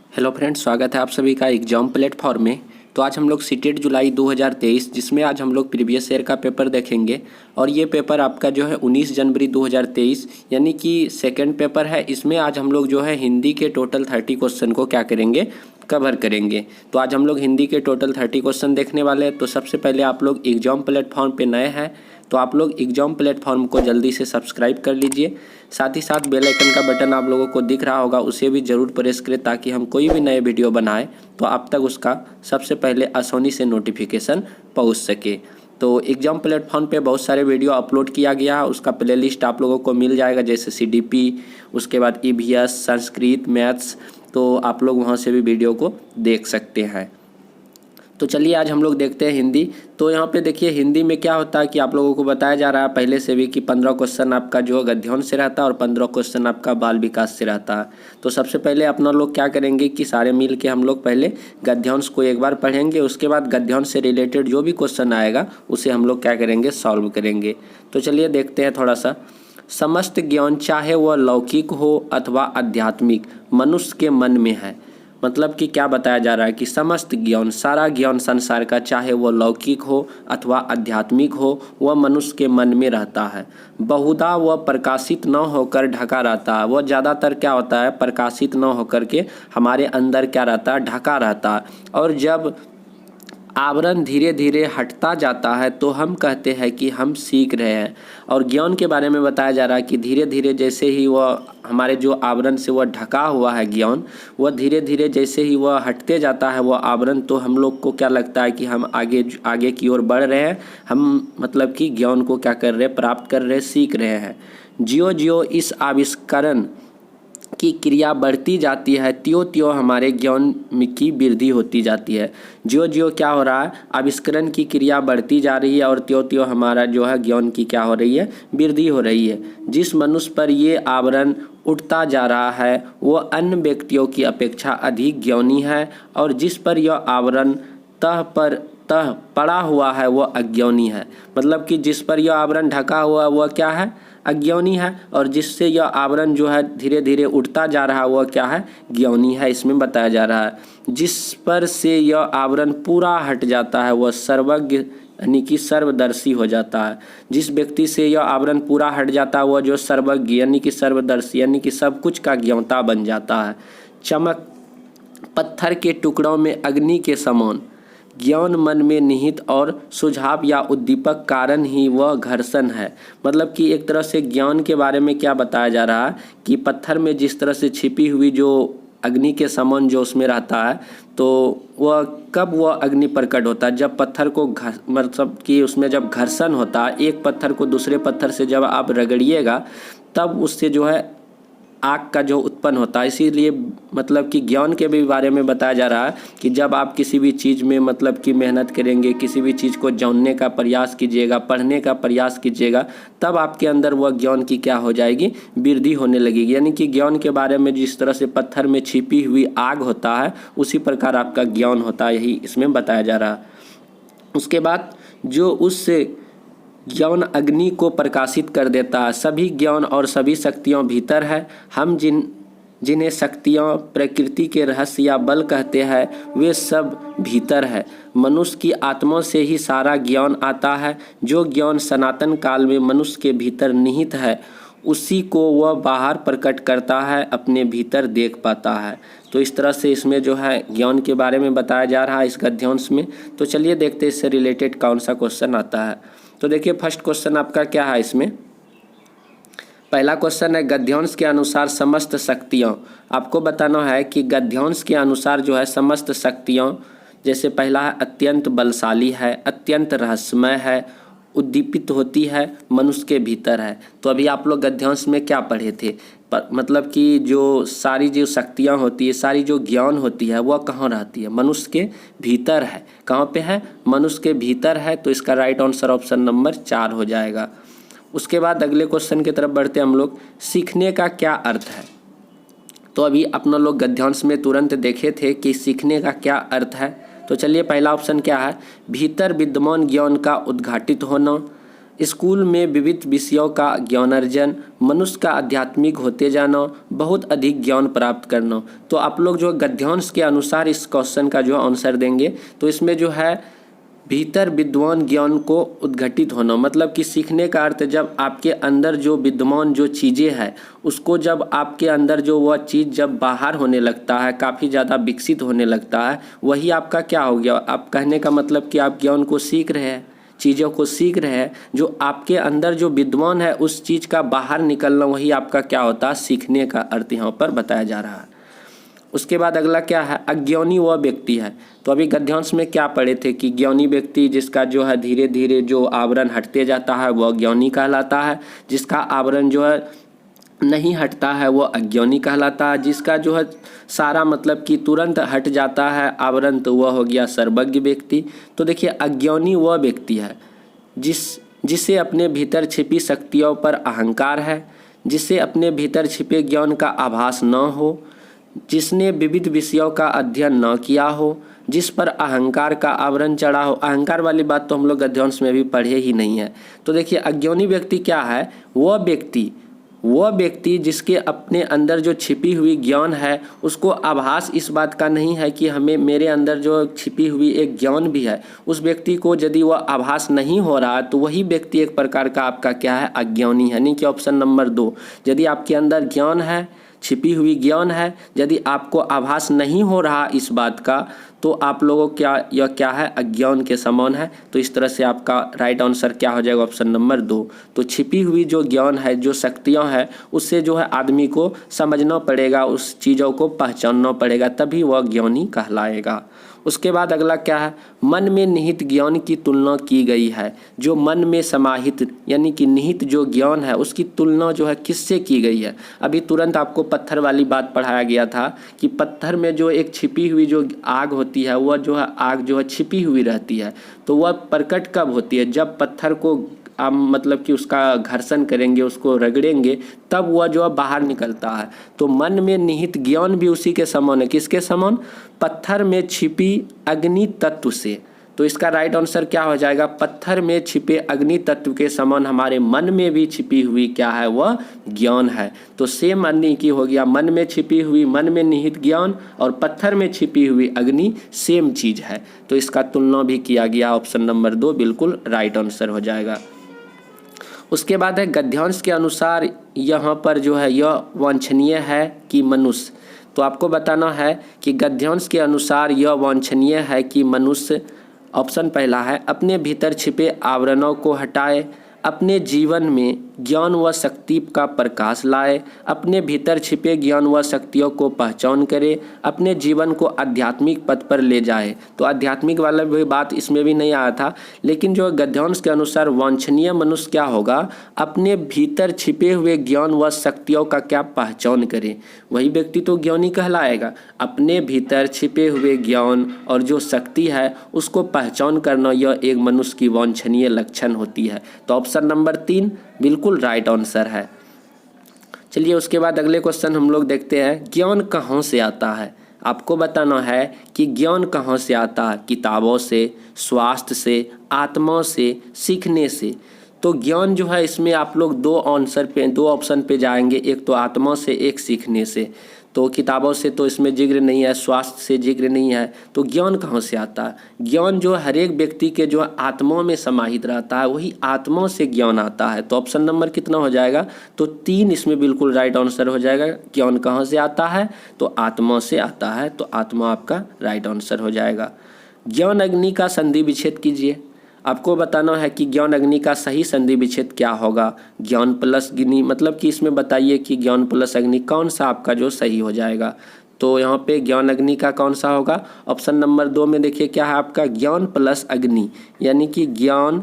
Hello friends, स्वागत है आप सभी का एग्जाम प्लेटफॉर्म में। तो आज हम लोग सीटेट जुलाई 2023 जिसमें आज हम लोग प्रीवियस ईयर का पेपर देखेंगे और ये पेपर आपका जो है 19 जनवरी 2023 यानी कि सेकंड पेपर है। इसमें आज हम लोग जो है हिंदी के टोटल 30 क्वेश्चन को क्या करेंगे, कवर करेंगे। तो आज हम लोग हिंदी के टोटल 30 क्वेश्चन देखने वाले हैं। तो सबसे पहले आप लोग एग्जाम प्लेटफॉर्म पे नए हैं तो आप लोग एग्जाम प्लेटफॉर्म को जल्दी से सब्सक्राइब कर लीजिए। साथ ही साथ बेल आइकन का बटन आप लोगों को दिख रहा होगा, उसे भी ज़रूर प्रेस करें ताकि हम कोई भी नए वीडियो बनाए तो आप तक उसका सबसे पहले आसानी से नोटिफिकेशन पहुंच सके। तो एग्जाम प्लेटफॉर्म पे बहुत सारे वीडियो अपलोड किया गया है, उसका प्लेलिस्ट आप लोगों को मिल जाएगा, जैसे CDP, उसके बाद EVS, संस्कृत, मैथ्स। तो आप लोग वहाँ से भी वीडियो को देख सकते हैं। तो चलिए आज हम लोग देखते हैं हिंदी। तो यहाँ पे देखिए हिंदी में क्या होता है कि आप लोगों को बताया जा रहा है पहले से भी कि 15 क्वेश्चन आपका जो गद्यांश से रहता है और 15 क्वेश्चन आपका बाल विकास से रहता है। तो सबसे पहले अपना लोग क्या करेंगे कि सारे मिल के हम लोग पहले गद्यांश को एक बार पढ़ेंगे, उसके बाद गद्यांश से रिलेटेड जो भी क्वेश्चन आएगा उसे हम लोग क्या करेंगे, सॉल्व करेंगे। तो चलिए देखते हैं थोड़ा सा। समस्त ज्ञान चाहे वह लौकिक हो अथवा आध्यात्मिक मनुष्य के मन में है। मतलब कि क्या बताया जा रहा है कि समस्त ज्ञान, सारा ज्ञान संसार का, चाहे वो लौकिक हो अथवा आध्यात्मिक हो, वह मनुष्य के मन में रहता है। बहुधा वह प्रकाशित न होकर ढका रहता है। वह ज़्यादातर क्या होता है, प्रकाशित न होकर के हमारे अंदर क्या रहता है, ढका रहता है। और जब आवरण धीरे धीरे हटता जाता है तो हम कहते हैं कि हम सीख रहे हैं। और ज्ञान के बारे में बताया जा रहा है कि धीरे धीरे जैसे ही वह हमारे जो आवरण से वह ढका हुआ है ज्ञान, वह धीरे धीरे जैसे ही वह हटते जाता है वह आवरण, तो हम लोग को क्या लगता है कि हम आगे आगे की ओर बढ़ रहे हैं। हम मतलब कि ज्ञान को क्या कर रहे हैं, प्राप्त कर रहे हैं, सीख रहे हैं। ज्यों ज्यों इस आविष्करण की क्रिया बढ़ती जाती है त्यों त्यों हमारे ज्ञान की वृद्धि होती जाती है। ज्यों ज्यों क्या हो रहा है, आविष्करण की क्रिया बढ़ती जा रही है और त्यों त्यों हमारा जो है ज्ञान की क्या हो रही है, वृद्धि हो रही है। जिस मनुष्य पर ये आवरण उठता जा रहा है वो अन्य व्यक्तियों की अपेक्षा अधिक ज्ञानी है, और जिस पर यह आवरण तह पर तह पड़ा हुआ है वह अज्ञानी है। मतलब कि जिस पर यह आवरण ढका हुआ है वह क्या है, अज्ञानी है, और जिससे यह आवरण जो है धीरे धीरे उठता जा रहा है वह क्या है, ज्ञानी है। इसमें बताया जा रहा है जिस पर से यह आवरण पूरा हट जाता है वह सर्वज्ञ यानी कि सर्वदर्शी हो जाता है। जिस व्यक्ति से यह आवरण पूरा हट जाता है वह जो सर्वज्ञ यानी कि सर्वदर्शी यानी कि सब कुछ का ज्ञाता बन जाता है। चमक पत्थर के टुकड़ों में अग्नि के समान ज्ञान मन में निहित और सुझाव या उद्दीपक कारण ही वह घर्षण है। मतलब कि एक तरह से ज्ञान के बारे में क्या बताया जा रहा है कि पत्थर में जिस तरह से छिपी हुई जो अग्नि के समान जो उसमें रहता है, तो वह कब वह अग्नि प्रकट होता है, जब पत्थर को मतलब कि उसमें जब घर्षण होता है, एक पत्थर को दूसरे पत्थर से जब आप रगड़िएगा तब उससे जो है आग का जो उत्पन्न होता है। इसीलिए मतलब कि ज्ञान के भी बारे में बताया जा रहा है कि जब आप किसी भी चीज़ में मतलब कि मेहनत करेंगे, किसी भी चीज़ को जानने का प्रयास कीजिएगा, पढ़ने का प्रयास कीजिएगा, तब आपके अंदर वह ज्ञान की क्या हो जाएगी, वृद्धि होने लगेगी। यानी कि ज्ञान के बारे में जिस तरह से पत्थर में छिपी हुई आग होता है उसी प्रकार आपका ज्ञान होता है, यही इसमें बताया जा रहा है। उसके बाद जो उससे ज्ञान अग्नि को प्रकाशित कर देता है। सभी ज्ञान और सभी शक्तियाँ भीतर है। हम जिन्हें शक्तियाँ प्रकृति के रहस्य या बल कहते हैं वे सब भीतर है। मनुष्य की आत्मा से ही सारा ज्ञान आता है। जो ज्ञान सनातन काल में मनुष्य के भीतर निहित है उसी को वह बाहर प्रकट करता है, अपने भीतर देख पाता है। तो इस तरह से इसमें जो है ज्ञान के बारे में बताया जा रहा है इस गद्यांश में। तो चलिए देखते हैं इससे रिलेटेड कौन सा क्वेश्चन आता है। तो देखिए फर्स्ट क्वेश्चन आपका क्या है, इसमें पहला क्वेश्चन है गद्यांश के अनुसार समस्त शक्तियाँ। आपको बताना है कि गद्यांश के अनुसार जो है समस्त शक्तियाँ, जैसे पहला है अत्यंत बलशाली है, अत्यंत रहस्यमय है, उद्दीपित होती है, मनुष्य के भीतर है। तो अभी आप लोग गद्यांश में क्या पढ़े थे, मतलब कि जो सारी जो शक्तियाँ होती है, सारी जो ज्ञान होती है वह कहाँ रहती है, मनुष्य के भीतर है। कहाँ पे है, मनुष्य के भीतर है। तो इसका राइट आंसर ऑप्शन नंबर 4 हो जाएगा। उसके बाद अगले क्वेश्चन की तरफ बढ़ते हम लोग। सीखने का क्या अर्थ है। तो अभी अपना लोग गद्यांश में तुरंत देखे थे कि सीखने का क्या अर्थ है। तो चलिए पहला ऑप्शन क्या है, भीतर विद्यमान ज्ञान का उद्घाटित होना, स्कूल में विविध विषयों का ज्ञानार्जन, मनुष्य का आध्यात्मिक होते जाना, बहुत अधिक ज्ञान प्राप्त करना। तो आप लोग जो गद्यांश के अनुसार इस क्वेश्चन का जो आंसर देंगे तो इसमें जो है भीतर विद्वान ज्ञान को उद्घटित होना, मतलब कि सीखने का अर्थ जब आपके अंदर जो विद्यमान जो चीज़ें हैं उसको जब आपके अंदर जो वह चीज़ जब बाहर होने लगता है, काफ़ी ज़्यादा विकसित होने लगता है, वही आपका क्या हो गया। आप कहने का मतलब कि आप ज्ञान को सीख रहे हैं, चीज़ों को सीख रहे हैं, जो आपके अंदर जो विद्वान है उस चीज़ का बाहर निकलना, वही आपका क्या होता है, सीखने का अर्थ यहाँ पर बताया जा रहा है। उसके बाद अगला क्या है, अज्ञानी वह व्यक्ति है। तो अभी गद्यांश में क्या पढ़े थे कि ज्ञानी व्यक्ति जिसका जो है धीरे धीरे जो आवरण हटते जाता है वह ज्ञानी कहलाता है, जिसका आवरण जो है नहीं हटता है वह अज्ञानी कहलाता है, जिसका जो है सारा मतलब कि तुरंत हट जाता है आवरण तो वह हो गया सर्वज्ञ व्यक्ति। तो देखिए अज्ञानी वह व्यक्ति है जिसे अपने भीतर छिपी शक्तियों पर अहंकार है, जिसे अपने भीतर छिपे ज्ञान का आभास न हो, जिसने विविध विषयों का अध्ययन न किया हो, जिस पर अहंकार का आवरण चढ़ा हो। अहंकार वाली बात तो हम लोग गद्यांश में भी पढ़े ही नहीं है। तो देखिए अज्ञानी व्यक्ति क्या है, वह व्यक्ति जिसके अपने अंदर जो छिपी हुई ज्ञान है उसको आभास इस बात का नहीं है कि हमें मेरे अंदर जो छिपी हुई एक ज्ञान भी है, उस व्यक्ति को यदि वह आभास नहीं हो रहा तो वही व्यक्ति एक प्रकार का आपका क्या है, अज्ञानी है। यानी कि ऑप्शन नंबर 2, यदि आपके अंदर ज्ञान है, छिपी हुई ज्ञान है, यदि आपको आभास नहीं हो रहा इस बात का तो आप लोगों यह क्या है, अज्ञान के समान है। तो इस तरह से आपका राइट आंसर क्या हो जाएगा, ऑप्शन नंबर 2। तो छिपी हुई जो ज्ञान है, जो शक्तियां हैं, उससे जो है आदमी को समझना पड़ेगा, उस चीज़ों को पहचानना पड़ेगा, तभी वह ज्ञानी कहलाएगा। उसके बाद अगला क्या है, मन में निहित ज्ञान की तुलना की गई है। जो मन में समाहित यानी कि निहित जो ज्ञान है उसकी तुलना जो है किससे की गई है। अभी तुरंत आपको पत्थर वाली बात पढ़ाया गया था कि पत्थर में जो एक छिपी हुई जो आग होती है वह जो है आग जो है छिपी हुई रहती है, तो वह प्रकट कब होती है, जब पत्थर को आप मतलब कि उसका घर्षण करेंगे, उसको रगड़ेंगे, तब वह जो है बाहर निकलता है। तो मन में निहित ज्ञान भी उसी के समान है, किसके समान, पत्थर में छिपी अग्नि तत्व से। तो इसका राइट आंसर क्या हो जाएगा, पत्थर में छिपे अग्नि तत्व के समान हमारे मन में भी छिपी हुई क्या है, वह ज्ञान है। तो सेम अन्य की हो गया, मन में छिपी हुई, मन में निहित ज्ञान और पत्थर में छिपी हुई अग्नि सेम चीज़ है। तो इसका तुलना भी किया गया, ऑप्शन नंबर 2 बिल्कुल राइट आंसर हो जाएगा। उसके बाद है गद्यांश के अनुसार यहाँ पर जो है यह वांछनीय है कि मनुष्य। तो आपको बताना है कि गद्यांश के अनुसार यह वांछनीय है कि मनुष्य, ऑप्शन पहला है, अपने भीतर छिपे आवरणों को हटाए, अपने जीवन में ज्ञान व शक्ति का प्रकाश लाए, अपने भीतर छिपे ज्ञान व शक्तियों को पहचान करे, अपने जीवन को आध्यात्मिक पथ पर ले जाए। तो आध्यात्मिक वाला भी बात इसमें भी नहीं आया था, लेकिन जो गद्यांश के अनुसार वांछनीय मनुष्य क्या होगा, अपने भीतर छिपे हुए ज्ञान व शक्तियों का क्या पहचान करे, वही व्यक्ति तो ज्ञानी कहलाएगा। अपने भीतर छिपे हुए ज्ञान और जो शक्ति है उसको पहचान करना, यह एक मनुष्य की वांछनीय लक्षण होती है। तो ऑप्शन नंबर 3 बिल्कुल राइट आंसर है। चलिए उसके बाद अगले क्वेश्चन हम लोग देखते हैं, ज्ञान कहाँ से आता है। आपको बताना है कि ज्ञान कहाँ से आता है, किताबों से, स्वास्थ्य से, आत्मा से, सीखने से। तो ज्ञान जो है इसमें आप लोग दो ऑप्शन पे जाएंगे, एक तो आत्मा से, एक सीखने से। तो किताबों से तो इसमें जिक्र नहीं है, स्वास्थ्य से जिक्र नहीं है, तो ज्ञान कहाँ से आता है। ज्ञान जो हर एक व्यक्ति के जो आत्मा में समाहित रहता है, वही आत्मा से ज्ञान आता है। तो ऑप्शन नंबर कितना हो जाएगा, तो 3 इसमें बिल्कुल राइट आंसर हो जाएगा। ज्ञान कहाँ से आता है, तो आत्मा से आता है, तो आत्मा आपका राइट आंसर हो जाएगा। ज्ञान अग्नि का संधि विच्छेद कीजिए। आपको बताना है कि ज्ञान अग्नि का सही संधि विच्छेद क्या होगा। ज्ञान प्लस अग्नि, मतलब कि इसमें बताइए कि ज्ञान प्लस अग्नि कौन सा आपका जो सही हो जाएगा। तो यहाँ पे ज्ञान अग्नि का कौन सा होगा, ऑप्शन नंबर 2 में देखिए क्या है आपका, ज्ञान प्लस अग्नि, यानी कि ज्ञान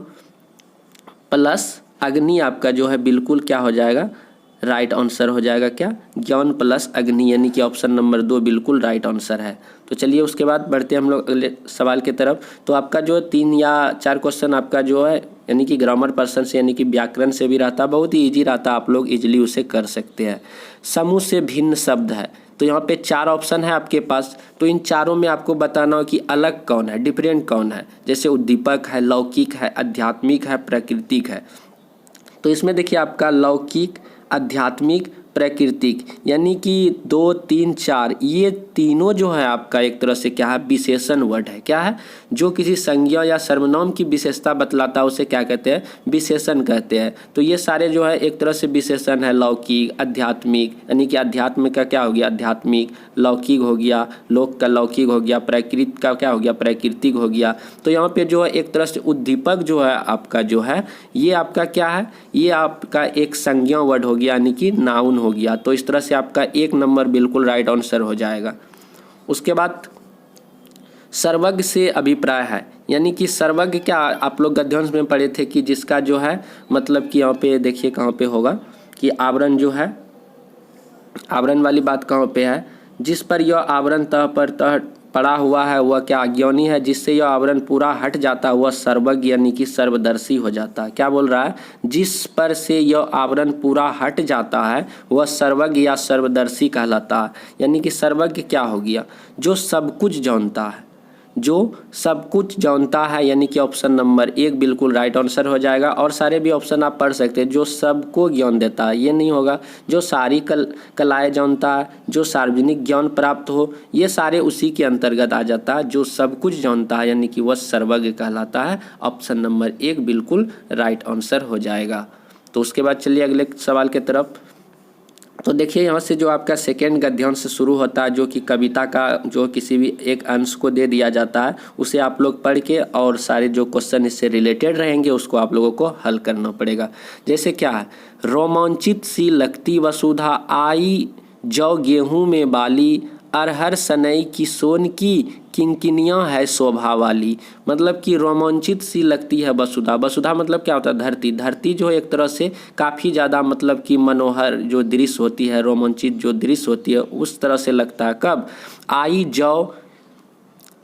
प्लस अग्नि आपका जो है बिल्कुल क्या हो जाएगा, राइट आंसर हो जाएगा। क्या, ज्ञान प्लस अग्नि, यानी कि ऑप्शन नंबर 2 बिल्कुल राइट आंसर है। तो चलिए उसके बाद बढ़ते हैं हम लोग अगले सवाल की तरफ। तो आपका जो 3 या 4 क्वेश्चन आपका जो है यानी कि ग्रामर पर्सन से यानी कि व्याकरण से भी रहता, बहुत ही ईजी रहता, आप लोग इजीली उसे कर सकते हैं। समूह से भिन्न शब्द है, तो यहाँ पे 4 ऑप्शन है आपके पास, तो इन चारों में आपको बताना हो कि अलग कौन है, डिफरेंट कौन है। जैसे उद्दीपक है, लौकिक है, आध्यात्मिक है, प्राकृतिक है। तो इसमें देखिए आपका लौकिक, आध्यात्मिक, प्राकृतिक, यानी कि 2, 3, 4 ये तीनों जो है आपका एक तरह से क्या है, विशेषण वर्ड है। क्या है? जो किसी संज्ञा या सर्वनाम की विशेषता बतलाता है उसे क्या कहते हैं? विशेषण कहते हैं। तो ये सारे जो है एक तरह से विशेषण है। लौकिक, आध्यात्मिक, यानी कि अध्यात्म का क्या हो गया? आध्यात्मिक। लौकिक हो गया, लोक का लौकिक हो गया। प्राकृतिक का क्या हो गया? प्राकृतिक हो गया। तो यहाँ पे जो है एक तरह से उद्दीपक जो है आपका जो है ये आपका क्या है? ये आपका एक संज्ञा वर्ड हो गया, यानी कि नाउन हो गया। तो इस तरह से आपका 1 नंबर बिल्कुल राइट आंसर हो जाएगा। उसके बाद सर्वज्ञ से अभिप्राय है, यानी कि सर्वज्ञ क्या आप लोग गद्यांश में पढ़े थे कि जिसका जो है मतलब कि यहाँ पे देखिए कहाँ पे होगा कि आवरण जो है, आवरण वाली बात कहाँ पे है? जिस पर यह आवरण तह पर तह पड़ा हुआ है वह क्या? अज्ञानी है। जिससे यह आवरण पूरा हट जाता है वह सर्वज्ञ यानी कि सर्वदर्शी हो जाता है। क्या बोल रहा है? जिस पर से यह आवरण पूरा हट जाता है वह सर्वज्ञ या सर्वदर्शी कहलाता है। यानी कि सर्वज्ञ क्या हो गया? जो सब कुछ जानता है, जो सब कुछ जानता है, यानी कि ऑप्शन नंबर 1 बिल्कुल राइट आंसर हो जाएगा। और सारे भी ऑप्शन आप पढ़ सकते हैं। जो सबको ज्ञान देता है, ये नहीं होगा। जो सारी कलाएं जानता है, जो सार्वजनिक ज्ञान प्राप्त हो, ये सारे उसी के अंतर्गत आ जाता है। जो सब कुछ जानता है यानी कि वह सर्वज्ञ कहलाता है। ऑप्शन नंबर 1 बिल्कुल राइट आंसर हो जाएगा। तो उसके बाद चलिए अगले सवाल की तरफ। तो देखिए यहाँ से जो आपका सेकेंड गद्यांश से शुरू होता है, जो कि कविता का जो किसी भी एक अंश को दे दिया जाता है, उसे आप लोग पढ़ के और सारे जो क्वेश्चन इससे रिलेटेड रहेंगे उसको आप लोगों को हल करना पड़ेगा। जैसे क्या है? रोमांचित सी लगती वसुधा आई जौ गेहूं में बाली, अरहर सनई की सोन की किंकिनियाँ है शोभा वाली। मतलब कि रोमांचित सी लगती है वसुधा। वसुधा मतलब क्या होता है? धरती। धरती जो है एक तरह से काफ़ी ज़्यादा मतलब कि मनोहर जो दृश्य होती है, रोमांचित जो दृश्य होती है उस तरह से लगता है। कब? आई जौ,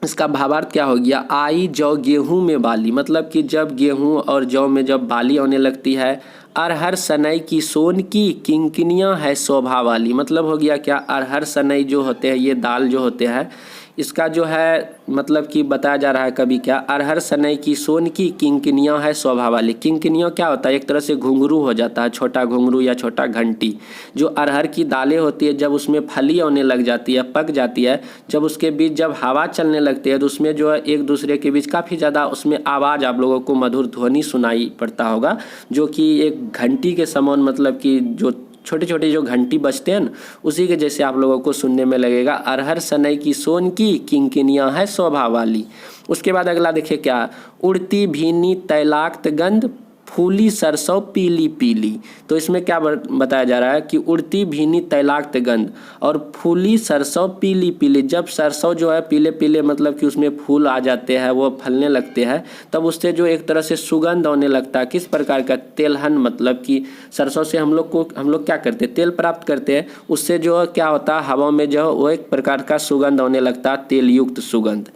इसका भावार्थ क्या हो गया? आई जौ गेहूं में बाली, मतलब कि जब गेहूं और जौ में जब बाली आने लगती है। अरहर सनई की सोन की किंकिनियाँ है शोभा वाली, मतलब हो गया क्या? अरहर सनई जो होते हैं, ये दाल जो होते हैं, इसका जो है मतलब कि बताया जा रहा है कभी क्या? अरहर सनई की सोन की किंकिनियाँ है शोभा वाली। किंकिनियाँ क्या होता है? एक तरह से घुंघरू हो जाता है, छोटा घुंघरू या छोटा घंटी। जो अरहर की दालें होती है जब उसमें फली आने लग जाती है, पक जाती है, जब उसके बीच जब हवा चलने लगती है तो उसमें जो है एक दूसरे के बीच काफ़ी ज़्यादा उसमें आवाज़ आप लोगों को मधुर ध्वनि सुनाई पड़ता होगा, जो कि एक घंटी के समान, मतलब कि जो छोटे छोटे जो घंटी बजते हैं ना, उसी के जैसे आप लोगों को सुनने में लगेगा। अरहर सनई की सोन की किंकिनियाँ है शोभा वाली। उसके बाद अगला देखिए क्या? उड़ती भीनी तैलाक्त गंध फूली सरसों पीली पीली। तो इसमें क्या बताया जा रहा है कि उड़ती भीनी तैलाक्त गंध और फूली सरसों पीली पीली। जब सरसों जो है पीले पीले मतलब कि उसमें फूल आ जाते हैं, वो फलने लगते हैं, तब उससे जो एक तरह से सुगंध आने लगता है। किस प्रकार का? तेलहन, मतलब कि सरसों से हम लोग क्या करते हैं? तेल प्राप्त करते हैं। उससे जो क्या होता है, हवा में जो वो एक प्रकार का सुगंध आने लगता है, तेल युक्त सुगंध।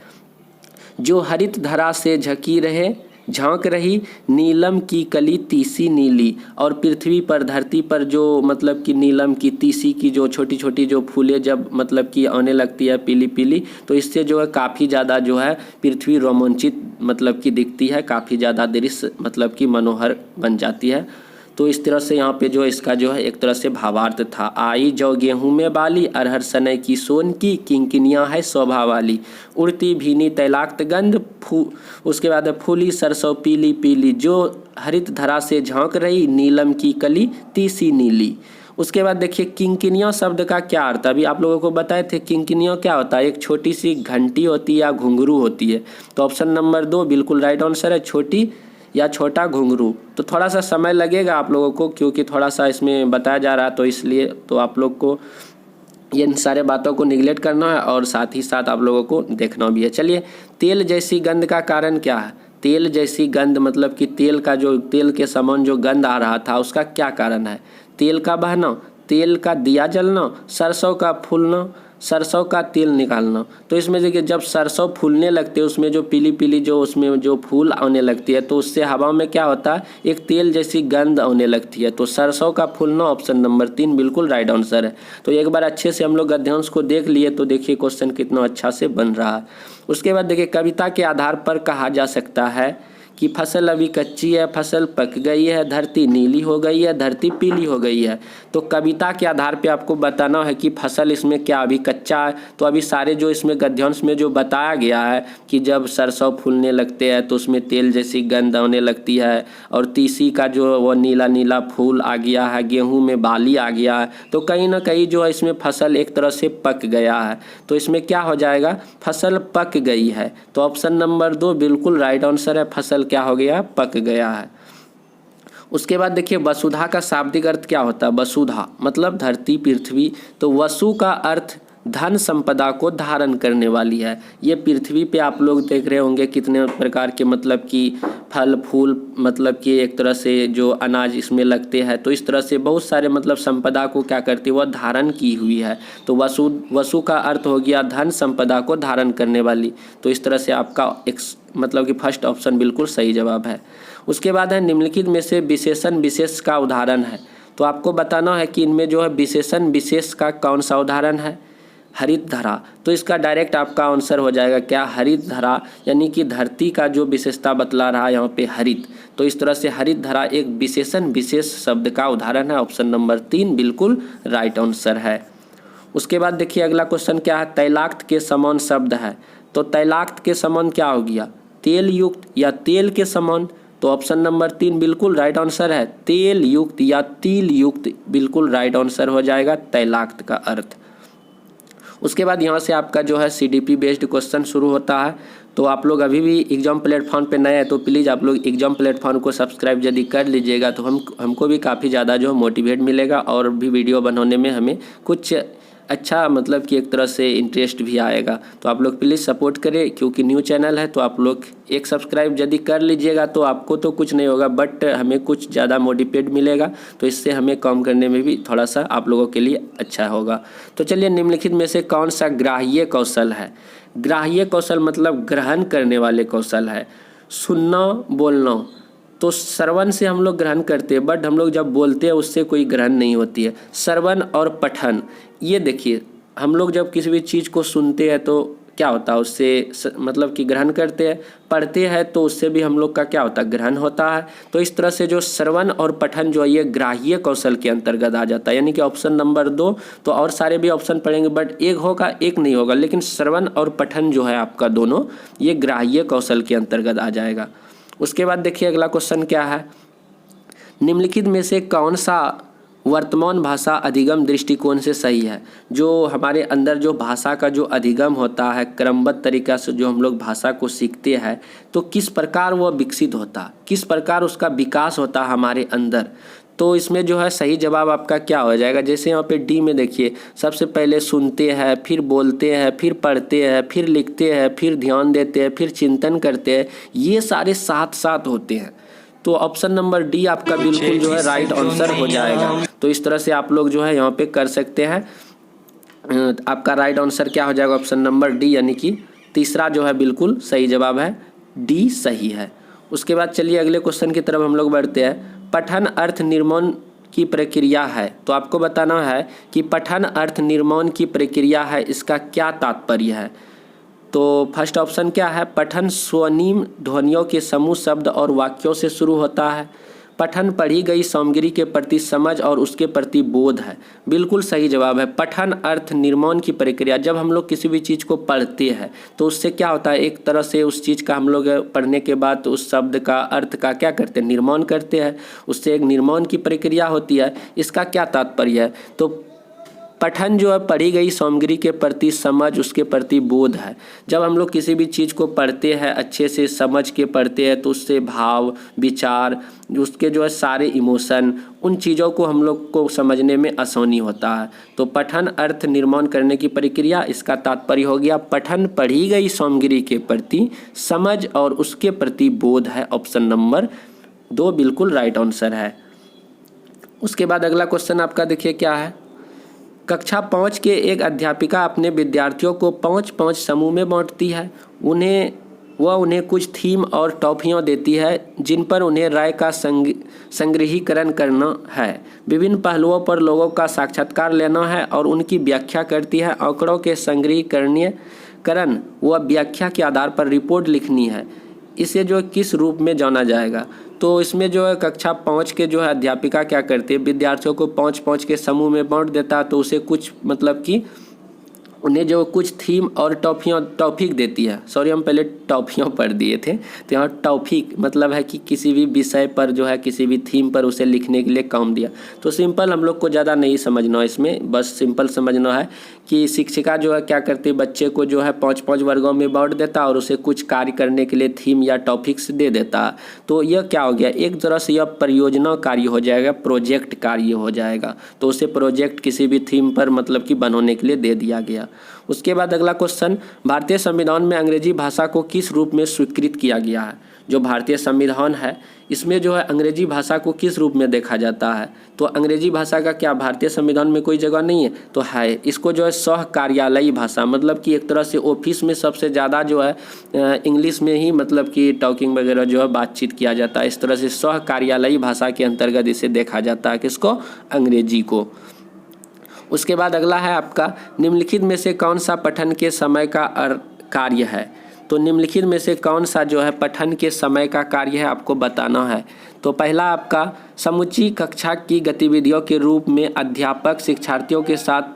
जो हरित धरा से झकी रहे झांक रही नीलम की कली तीसी नीली। और पृथ्वी पर, धरती पर जो मतलब कि नीलम की, तीसी की जो छोटी छोटी जो फूलें जब मतलब कि आने लगती है पीली पीली, तो इससे जो है काफ़ी ज़्यादा जो है पृथ्वी रोमांचित मतलब कि दिखती है, काफ़ी ज़्यादा दृश्य मतलब कि मनोहर बन जाती है। तो इस तरह से यहाँ पे जो इसका जो है एक तरह से भावार्थ था। आई जौ गेहूं में बाली, अरहर सनई की सोन की किंकिनियाँ है शोभा वाली। उड़ती भीनी तैलाक्त गंध उसके बाद फूली सरसों पीली पीली। जो हरित धरा से झांक रही नीलम की कली तीसी नीली। उसके बाद देखिए किंकिनिया शब्द का क्या अर्थ है? अभी आप लोगों को बताए थे किंकिनिया क्या होता है? एक छोटी सी घंटी होती है या घुंघरू होती है। तो ऑप्शन नंबर 2 बिल्कुल राइट आंसर है, छोटी या छोटा घुंघरू। तो थोड़ा सा समय लगेगा आप लोगों को, क्योंकि थोड़ा सा इसमें बताया जा रहा है, तो इसलिए तो आप लोग को ये इन सारे बातों को निगलेक्ट करना है और साथ ही साथ आप लोगों को देखना भी है। चलिए, तेल जैसी गंध का कारण क्या है? तेल जैसी गंध मतलब कि तेल का जो, तेल के समान जो गंध आ रहा था उसका क्या कारण है? तेल का बहना, तेल का दिया जलना, सरसों का फूलना, सरसों का तेल निकालना। तो इसमें देखिए जब सरसों फूलने लगते हैं, उसमें जो पीली पीली जो उसमें जो फूल आने लगती है, तो उससे हवा में क्या होता है? एक तेल जैसी गंध आने लगती है। तो सरसों का फूलना ऑप्शन नंबर 3 बिल्कुल राइट आंसर है। तो एक बार अच्छे से हम लोग गद्यांश को देख लिए तो देखिए क्वेश्चन कितना अच्छा से बन रहा है। उसके बाद देखिए कविता के आधार पर कहा जा सकता है कि फसल अभी कच्ची है, फसल पक गई है, धरती नीली हो गई है, धरती पीली हो गई है। तो कविता के आधार पे आपको बताना है कि फसल इसमें क्या अभी कच्चा है। तो अभी सारे जो इसमें गद्यांश में जो बताया गया है कि जब सरसों फूलने लगते हैं तो उसमें तेल जैसी गंध आने लगती है, और तीसी का जो वो नीला नीला फूल आ गया है, गेहूँ में बाली आ गया है, तो कहीं ना कहीं जो है इसमें फसल एक तरह से पक गया है। तो इसमें क्या हो जाएगा, फसल पक गई है। तो ऑप्शन नंबर 2 बिल्कुल राइट आंसर है, फसल क्या हो गया, पक गया है। उसके बाद देखिए वसुधा का शाब्दिक अर्थ क्या होता है। वसुधा मतलब धरती पृथ्वी, तो वसु का अर्थ धन संपदा को धारण करने वाली है। ये पृथ्वी पे आप लोग देख रहे होंगे कितने प्रकार के मतलब कि फल फूल, मतलब कि एक तरह से जो अनाज इसमें लगते हैं, तो इस तरह से बहुत सारे मतलब संपदा को क्या करती है, वह धारण की हुई है। तो वसु का अर्थ हो गया धन संपदा को धारण करने वाली। तो इस तरह से आपका एक मतलब कि फर्स्ट ऑप्शन बिल्कुल सही जवाब है। उसके बाद है निम्नलिखित में से विशेषण विशेष का उदाहरण है। तो आपको बताना है कि इनमें जो है विशेषण विशेष का कौन सा उदाहरण है। हरित धरा, तो इसका डायरेक्ट आपका आंसर हो जाएगा क्या, हरित धरा, यानी कि धरती का जो विशेषता बतला रहा है यहाँ पे हरित। तो इस तरह से हरित धरा एक विशेषण विशेष शब्द का उदाहरण है। ऑप्शन नंबर 3 बिल्कुल राइट आंसर है। उसके बाद देखिए अगला क्वेश्चन क्या है, तैलाक्त के समान शब्द है। तो तैलाक्त के समान क्या हो गया, तेल युक्त या तेल के समान। तो ऑप्शन नंबर 3 बिल्कुल राइट आंसर है, तेल युक्त या तिल युक्त बिल्कुल राइट आंसर हो जाएगा तैलाक्त का अर्थ। उसके बाद यहाँ से आपका जो है CDP बेस्ड क्वेश्चन शुरू होता है। तो आप लोग अभी भी एग्जाम प्लेटफॉर्म पे नए हैं तो प्लीज़ आप लोग एग्जाम प्लेटफॉर्म को सब्सक्राइब यदि कर लीजिएगा तो हमको भी काफ़ी ज़्यादा जो मोटिवेट मिलेगा, और भी वीडियो बनाने में हमें कुछ अच्छा मतलब कि एक तरह से इंटरेस्ट भी आएगा। तो आप लोग प्लीज़ सपोर्ट करें, क्योंकि न्यू चैनल है। तो आप लोग एक सब्सक्राइब यदि कर लीजिएगा तो आपको तो कुछ नहीं होगा, बट हमें कुछ ज़्यादा मोटिवेट मिलेगा, तो इससे हमें काम करने में भी थोड़ा सा आप लोगों के लिए अच्छा होगा। तो चलिए निम्नलिखित में से कौन सा ग्राह्य कौशल है। ग्राह्य कौशल मतलब ग्रहण करने वाले कौशल है। सुनना बोलना, तो श्रवण से हम लोग ग्रहण करते हैं, बट हम लोग जब बोलते हैं उससे कोई ग्रहण नहीं होती है। श्रवण और पठन, ये देखिए हम लोग जब किसी भी चीज़ को सुनते हैं तो क्या होता है, उससे मतलब कि ग्रहण करते हैं, पढ़ते हैं तो उससे भी हम लोग का क्या होता है, ग्रहण होता है। तो इस तरह से जो श्रवण और पठन जो है ये ग्राह्य कौशल के अंतर्गत आ जाता है, यानी कि ऑप्शन नंबर 2। तो और सारे भी ऑप्शन पढ़ेंगे बट एक होगा एक नहीं होगा, लेकिन श्रवण और पठन जो है आपका दोनों ये ग्राह्य कौशल के अंतर्गत आ जाएगा। उसके बाद देखिए अगला क्वेश्चन क्या है, निम्नलिखित में से कौन सा वर्तमान भाषा अधिगम दृष्टिकोण से सही है। जो हमारे अंदर जो भाषा का जो अधिगम होता है, क्रमबद्ध तरीका से जो हम लोग भाषा को सीखते हैं, तो किस प्रकार वह विकसित होता, किस प्रकार उसका विकास होता है हमारे अंदर। तो इसमें जो है सही जवाब आपका क्या हो जाएगा, जैसे यहाँ पे डी में देखिए सबसे पहले सुनते हैं, फिर बोलते हैं, फिर पढ़ते हैं, फिर लिखते हैं, फिर ध्यान देते हैं, फिर चिंतन करते हैं, ये सारे साथ साथ होते हैं। तो ऑप्शन नंबर डी आपका बिल्कुल जो है राइट आंसर हो जाएगा। तो इस तरह से आप लोग जो है यहाँ पे कर सकते हैं। आपका राइट आंसर क्या हो जाएगा, ऑप्शन नंबर डी, यानी कि तीसरा जो है बिल्कुल सही जवाब है, डी सही है। उसके बाद चलिए अगले क्वेश्चन की तरफ हम लोग बढ़ते हैं। पठन अर्थ निर्माण की प्रक्रिया है। तो आपको बताना है कि पठन अर्थ निर्माण की प्रक्रिया है, इसका क्या तात्पर्य है। तो फर्स्ट ऑप्शन क्या है, पठन स्वनिम ध्वनियों के समूह शब्द और वाक्यों से शुरू होता है। पठन पढ़ी गई सामग्री के प्रति समझ और उसके प्रति बोध है, बिल्कुल सही जवाब है। पठन अर्थ निर्माण की प्रक्रिया, जब हम लोग किसी भी चीज़ को पढ़ते हैं तो उससे क्या होता है, एक तरह से उस चीज़ का हम लोग पढ़ने के बाद तो उस शब्द का अर्थ का क्या करते हैं, निर्माण करते हैं, उससे एक निर्माण की प्रक्रिया होती है। इसका क्या तात्पर्य है, तो पठन जो है पढ़ी गई सामग्री के प्रति समझ, उसके प्रति बोध है। जब हम लोग किसी भी चीज़ को पढ़ते हैं, अच्छे से समझ के पढ़ते हैं, तो उससे भाव विचार, उसके जो है सारे इमोशन, उन चीज़ों को हम लोग को समझने में आसानी होता है। तो पठन अर्थ निर्माण करने की प्रक्रिया, इसका तात्पर्य हो गया पठन पढ़ी गई सामग्री के प्रति समझ और उसके प्रति बोध है। ऑप्शन नंबर 2 बिल्कुल राइट आंसर है। उसके बाद अगला क्वेश्चन आपका देखिए क्या है, कक्षा 5 के एक अध्यापिका अपने विद्यार्थियों को 5-5 समूह में बांटती है। उन्हें कुछ थीम और टॉफियाँ देती है जिन पर उन्हें राय का संग्रहीकरण करना है। विभिन्न पहलुओं पर लोगों का साक्षात्कार लेना है और उनकी व्याख्या करती है। आंकड़ों के संग्रहीकरण व व्याख्या के आधार पर रिपोर्ट लिखनी है। इसे जो है किस रूप में जाना जाएगा। तो इसमें जो है कक्षा 5 के जो है अध्यापिका क्या करते हैं, विद्यार्थियों को 5-5 के समूह में बांट देता है। तो उसे कुछ मतलब कि उन्हें जो कुछ थीम और टॉपिक देती है। सॉरी, हम पहले टॉफियों पढ़ दिए थे, तो यहाँ टॉपिक मतलब है कि किसी भी विषय पर जो है किसी भी थीम पर उसे लिखने के लिए काम दिया। तो सिंपल हम लोग को ज़्यादा नहीं समझना है इसमें, बस सिंपल समझना है कि शिक्षिका जो है क्या करती है, बच्चे को जो है 5-5 वर्गों में बांट देता और उसे कुछ कार्य करने के लिए थीम या टॉपिक्स दे देता। तो यह क्या हो गया, एक तरह से यह परियोजना कार्य हो जाएगा, प्रोजेक्ट कार्य हो जाएगा। तो उसे प्रोजेक्ट किसी भी थीम पर मतलब कि बनाने के लिए दे दिया गया। उसके बाद अगला क्वेश्चन, भारतीय संविधान में अंग्रेजी भाषा को किस रूप में स्वीकृत किया गया है। जो भारतीय संविधान है इसमें जो है अंग्रेजी भाषा को किस रूप में देखा जाता है। तो अंग्रेजी भाषा का क्या भारतीय संविधान में कोई जगह नहीं है, तो है। इसको जो है सह कार्यालयी भाषा, मतलब कि एक तरह से ऑफिस में सबसे ज़्यादा जो है इंग्लिश में ही मतलब कि टॉकिंग वगैरह जो है बातचीत किया जाता है। इस तरह से सह कार्यालयी भाषा के अंतर्गत इसे देखा जाता है, किसको, अंग्रेजी को। उसके बाद अगला है आपका, निम्नलिखित में से कौन सा पठन के समय का कार्य है। तो निम्नलिखित में से कौन सा जो है पठन के समय का कार्य है आपको बताना है। तो पहला आपका, समूची कक्षा की गतिविधियों के रूप में अध्यापक शिक्षार्थियों के साथ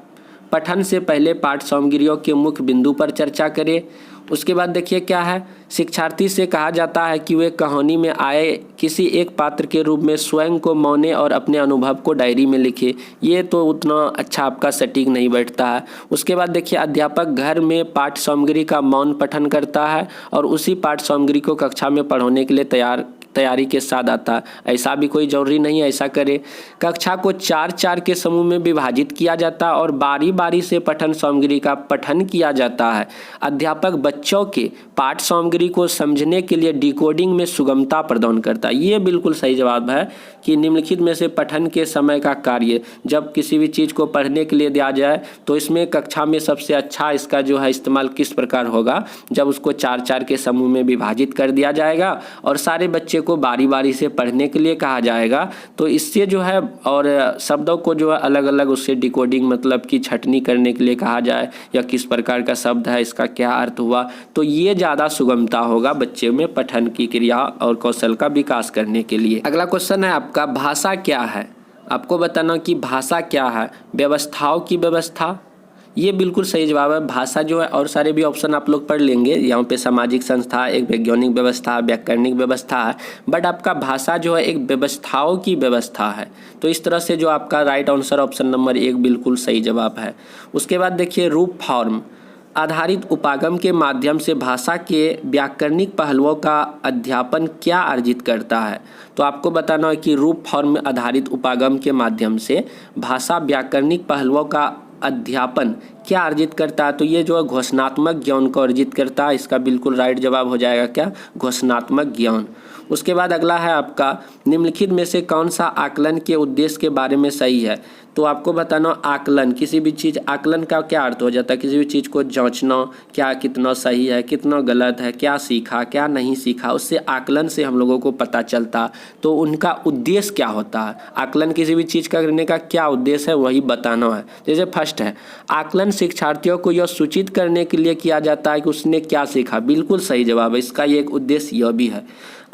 पठन से पहले पाठ सामग्रियों के मुख्य बिंदु पर चर्चा करें। उसके बाद देखिए क्या है, शिक्षार्थी से कहा जाता है कि वे कहानी में आए किसी एक पात्र के रूप में स्वयं को मौने और अपने अनुभव को डायरी में लिखे। ये तो उतना अच्छा आपका सटीक नहीं बैठता है। उसके बाद देखिए, अध्यापक घर में पाठ सामग्री का मौन पठन करता है और उसी पाठ सामग्री को कक्षा में पढ़ाने के लिए तैयारी के साथ आता। ऐसा भी कोई जरूरी नहीं है ऐसा करे। कक्षा को 4-4 के समूह में विभाजित किया जाता और बारी बारी से पठन सामग्री का पठन किया जाता है। अध्यापक बच्चों के पाठ सामग्री को समझने के लिए डिकोडिंग में सुगमता प्रदान करता है। ये बिल्कुल सही जवाब है कि निम्नलिखित में से पठन के समय का कार्य, जब किसी भी चीज़ को पढ़ने के लिए दिया जाए तो इसमें कक्षा में सबसे अच्छा इसका जो है इस्तेमाल किस प्रकार होगा, जब उसको 4-4 के समूह में विभाजित कर दिया जाएगा और सारे बच्चे को बारी बारी से पढ़ने के लिए कहा जाएगा। तो इससे जो है और शब्दों को जो है अलग अलग उससे डिकोडिंग मतलब कि छटनी करने के लिए कहा जाए, या किस प्रकार का शब्द है, इसका क्या अर्थ हुआ, तो ये ज़्यादा सुगमता होगा बच्चे में पठन की क्रिया और कौशल का विकास करने के लिए। अगला क्वेश्चन है आपका, भाषा क्या है। आपको बताना कि भाषा क्या है। व्यवस्थाओं की व्यवस्था, ये बिल्कुल सही जवाब है। भाषा जो है, और सारे भी ऑप्शन आप लोग पढ़ लेंगे, यहाँ पे सामाजिक संस्था, एक वैज्ञानिक व्यवस्था, व्याकरणिक व्यवस्था है, बट आपका भाषा जो है एक व्यवस्थाओं की व्यवस्था है। तो इस तरह से जो आपका राइट आंसर ऑप्शन नंबर 1 बिल्कुल सही जवाब है। उसके बाद देखिए, रूप फॉर्म आधारित उपागम के माध्यम से भाषा के व्याकरणिक पहलुओं का अध्यापन क्या अर्जित करता है। तो आपको बताना है कि रूप फॉर्म आधारित उपागम के माध्यम से भाषा व्याकरणिक पहलुओं का अध्यापन क्या अर्जित करता है। तो ये जो है घोषणात्मक ज्ञान को अर्जित करता है। इसका बिल्कुल राइट जवाब हो जाएगा क्या, घोषणात्मक ज्ञान। उसके बाद अगला है आपका, निम्नलिखित में से कौन सा आकलन के उद्देश्य के बारे में सही है। तो आपको बताना, आकलन, किसी भी चीज़, आकलन का क्या अर्थ हो जाता है, किसी भी चीज़ को जांचना, क्या कितना सही है, कितना गलत है, क्या सीखा क्या नहीं सीखा, उससे आकलन से हम लोगों को पता चलता। तो उनका उद्देश्य क्या होता है, आकलन किसी भी चीज़ का करने का क्या उद्देश्य है वही बताना है। जैसे फर्स्ट है, आकलन शिक्षार्थियों को यह सूचित करने के लिए किया जाता है कि उसने क्या सीखा। बिल्कुल सही जवाब है, इसका एक उद्देश्य यह भी है।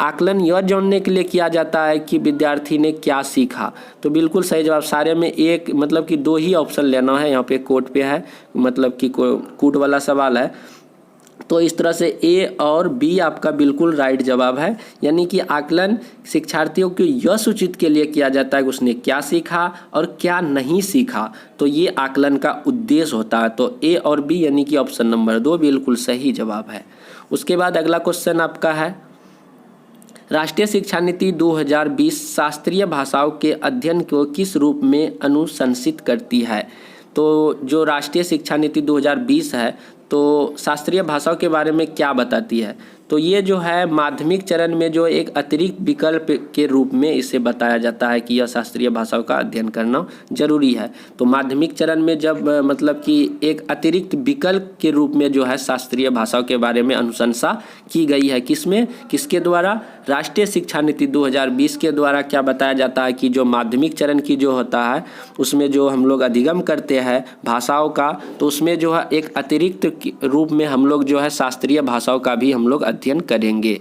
आकलन यह जानने के लिए किया जाता है कि विद्यार्थी ने क्या सीखा। तो बिल्कुल सही जवाब। सारे में एक मतलब कि 2 ही ऑप्शन लेना है। यहाँ पे कोट पे है, मतलब कि कूट वाला सवाल है। तो इस तरह से ए और बी आपका बिल्कुल राइट जवाब है। यानी कि आकलन शिक्षार्थियों को यह सूचित के लिए किया जाता है कि उसने क्या सीखा और क्या नहीं सीखा। तो ये आकलन का उद्देश्य होता है। तो ए और बी यानी कि ऑप्शन नंबर 2 बिल्कुल सही जवाब है। उसके बाद अगला क्वेश्चन आपका है, राष्ट्रीय शिक्षा नीति 2020 शास्त्रीय भाषाओं के अध्ययन को किस रूप में अनुशंसित करती है। तो जो राष्ट्रीय शिक्षा नीति 2020 है तो शास्त्रीय भाषाओं के बारे में क्या बताती है। तो ये जो है माध्यमिक चरण में जो एक अतिरिक्त विकल्प के रूप में इसे बताया जाता है कि यह शास्त्रीय भाषाओं का अध्ययन करना जरूरी है। तो माध्यमिक चरण में जब मतलब कि एक अतिरिक्त विकल्प के रूप में जो है शास्त्रीय भाषाओं के बारे में अनुशंसा की गई है। किसमें, किसके द्वारा, राष्ट्रीय शिक्षा नीति 2020 के द्वारा क्या बताया जाता है कि जो माध्यमिक चरण की जो होता है उसमें जो हम लोग अधिगम करते हैं भाषाओं का, तो उसमें जो है एक अतिरिक्त रूप में हम लोग जो है शास्त्रीय भाषाओं का भी हम लोग अध्ययन करेंगे।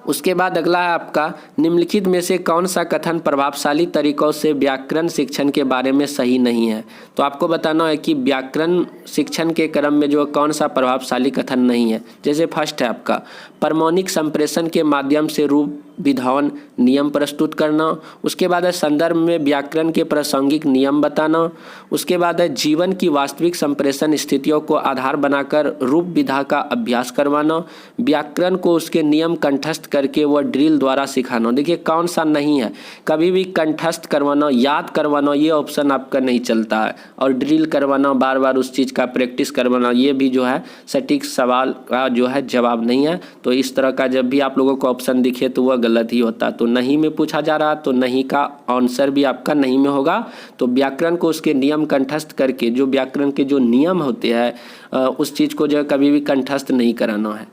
उसके बाद अगला है आपका, निम्नलिखित में से कौन सा कथन प्रभावशाली तरीकों से व्याकरण शिक्षण के बारे में सही नहीं है। तो आपको बताना है कि व्याकरण शिक्षण के क्रम में जो कौन सा प्रभावशाली कथन नहीं है। जैसे फर्स्ट है आपका, परमौनिक संप्रेषण के माध्यम से रूप विधान नियम प्रस्तुत करना। उसके बाद है संदर्भ में व्याकरण के प्रासंगिक नियम बताना। उसके बाद है जीवन की वास्तविक संप्रेषण स्थितियों को आधार बनाकर रूप विधा का अभ्यास करवाना। व्याकरण को उसके नियम कंठस्थ करके वह ड्रिल द्वारा सिखाना। देखिए कौन सा नहीं है, कभी भी कंठस्थ करवाना, याद करवाना, ये ऑप्शन आपका नहीं चलता है। और ड्रिल करवाना, बार बार उस चीज़ का प्रैक्टिस करवाना, ये भी जो है सटीक सवाल का जो है जवाब नहीं है। तो इस तरह का जब भी आप लोगों को ऑप्शन दिखे तो वह गलत ही होता। तो नहीं में पूछा जा रहा, तो नहीं का आंसर भी आपका नहीं में होगा। तो व्याकरण को उसके नियम कंठस्थ करके, जो व्याकरण के जो नियम होते हैं उस चीज़ को जो है कभी भी कंठस्थ नहीं कराना है।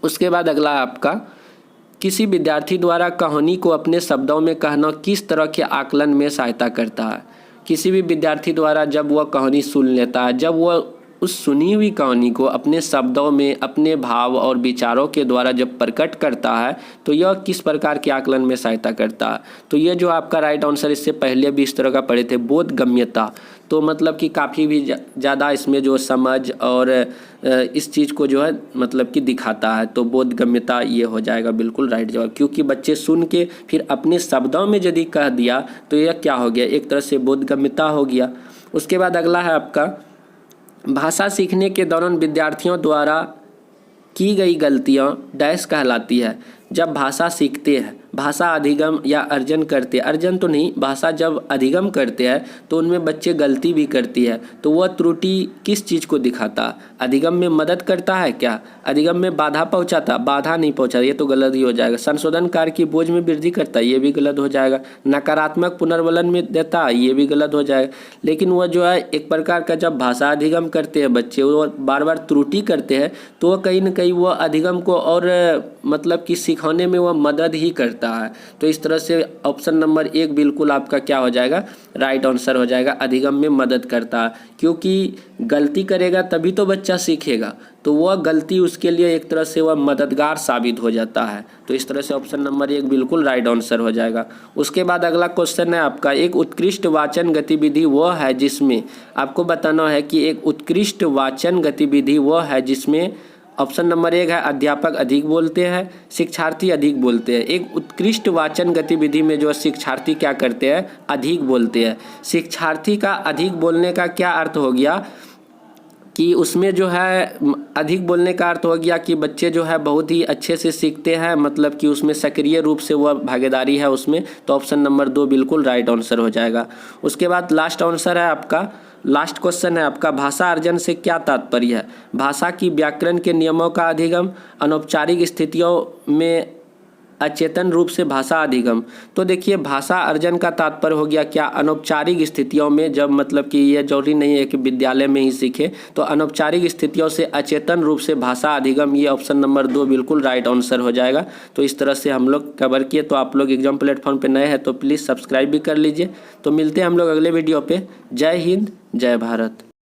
उसके बाद अगला है आपका, किसी विद्यार्थी द्वारा कहानी को अपने शब्दों में कहना किस तरह के आकलन में सहायता करता है। किसी भी विद्यार्थी द्वारा जब वह कहानी सुन लेता है, जब वह उस सुनी हुई कहानी को अपने शब्दों में अपने भाव और विचारों के द्वारा जब प्रकट करता है तो यह किस प्रकार के आकलन में सहायता करता है। तो ये जो आपका राइट आंसर, इससे पहले भी इस तरह का पढ़े थे, बोधगम्यता। तो मतलब कि काफ़ी भी ज़्यादा इसमें जो समझ और इस चीज़ को जो है मतलब कि दिखाता है। तो बोधगम्यता ये हो जाएगा बिल्कुल राइट जवाब, क्योंकि बच्चे सुन के फिर अपने शब्दों में यदि कह दिया तो यह क्या हो गया, एक तरह से बोधगम्यता हो गया। उसके बाद अगला है आपका, भाषा सीखने के दौरान विद्यार्थियों द्वारा की गई गलतियां डैश कहलाती है। जब भाषा सीखते हैं, भाषा अधिगम या अर्जन करते हैं, अर्जन तो नहीं, भाषा जब अधिगम करते हैं तो उनमें बच्चे गलती भी करती है। तो वह त्रुटि किस चीज़ को दिखाता? अधिगम में मदद करता है क्या? अधिगम में बाधा पहुंचाता? बाधा नहीं पहुंचाता, ये तो गलत ही हो जाएगा। संशोधन कार्य की बोझ में वृद्धि करता है, ये भी गलत हो जाएगा। नकारात्मक पुनर्वलन में देता है, ये भी गलत हो जाएगा। लेकिन वह जो है एक प्रकार का, जब भाषा अधिगम करते हैं बच्चे, वो बार बार त्रुटि करते हैं तो वह कहीं ना कहीं वह अधिगम को और मतलब कि सिखाने में वह मदद ही करता है। तो इस तरह से ऑप्शन नंबर 1 बिल्कुल आपका क्या हो जाएगा, राइट आंसर हो जाएगा। अधिगम में मदद करता है, क्योंकि गलती करेगा तभी तो बच्चा सीखेगा। तो वह गलती उसके लिए एक तरह से वह मददगार साबित हो जाता है। तो इस तरह से ऑप्शन नंबर 1 बिल्कुल राइट आंसर हो जाएगा। उसके बाद अगला क्वेश्चन है आपका, एक उत्कृष्ट वाचन गतिविधि वह है जिसमें, आपको बताना है कि एक उत्कृष्ट वाचन गतिविधि वह है जिसमें ऑप्शन नंबर 1 है अध्यापक अधिक बोलते हैं, शिक्षार्थी अधिक बोलते हैं। एक उत्कृष्ट वाचन गतिविधि में जो शिक्षार्थी क्या करते हैं, अधिक बोलते हैं। शिक्षार्थी का अधिक बोलने का क्या अर्थ हो गया कि उसमें जो है अधिक बोलने का अर्थ हो गया कि बच्चे जो है बहुत ही अच्छे से सीखते हैं, मतलब कि उसमें सक्रिय रूप से वह भागीदारी है उसमें। तो ऑप्शन नंबर 2 बिल्कुल राइट आंसर हो जाएगा। उसके बाद लास्ट आंसर है आपका, लास्ट क्वेश्चन है आपका, भाषा अर्जन से क्या तात्पर्य है? भाषा की व्याकरण के नियमों का अधिगम, अनौपचारिक स्थितियों में अचेतन रूप से भाषा अधिगम। तो देखिए भाषा अर्जन का तात्पर्य हो गया क्या, अनौपचारिक स्थितियों में, जब मतलब कि ये जरूरी नहीं है कि विद्यालय में ही सीखे, तो अनौपचारिक स्थितियों से अचेतन रूप से भाषा अधिगम, ये ऑप्शन नंबर 2 बिल्कुल राइट आंसर हो जाएगा। तो इस तरह से हम लोग कवर किए। तो आप लोग एग्जाम प्लेटफॉर्म पे नए हैं तो प्लीज़ सब्सक्राइब भी कर लीजिए। तो मिलते हैं हम लोग अगले वीडियो पे। जय हिंद, जय भारत।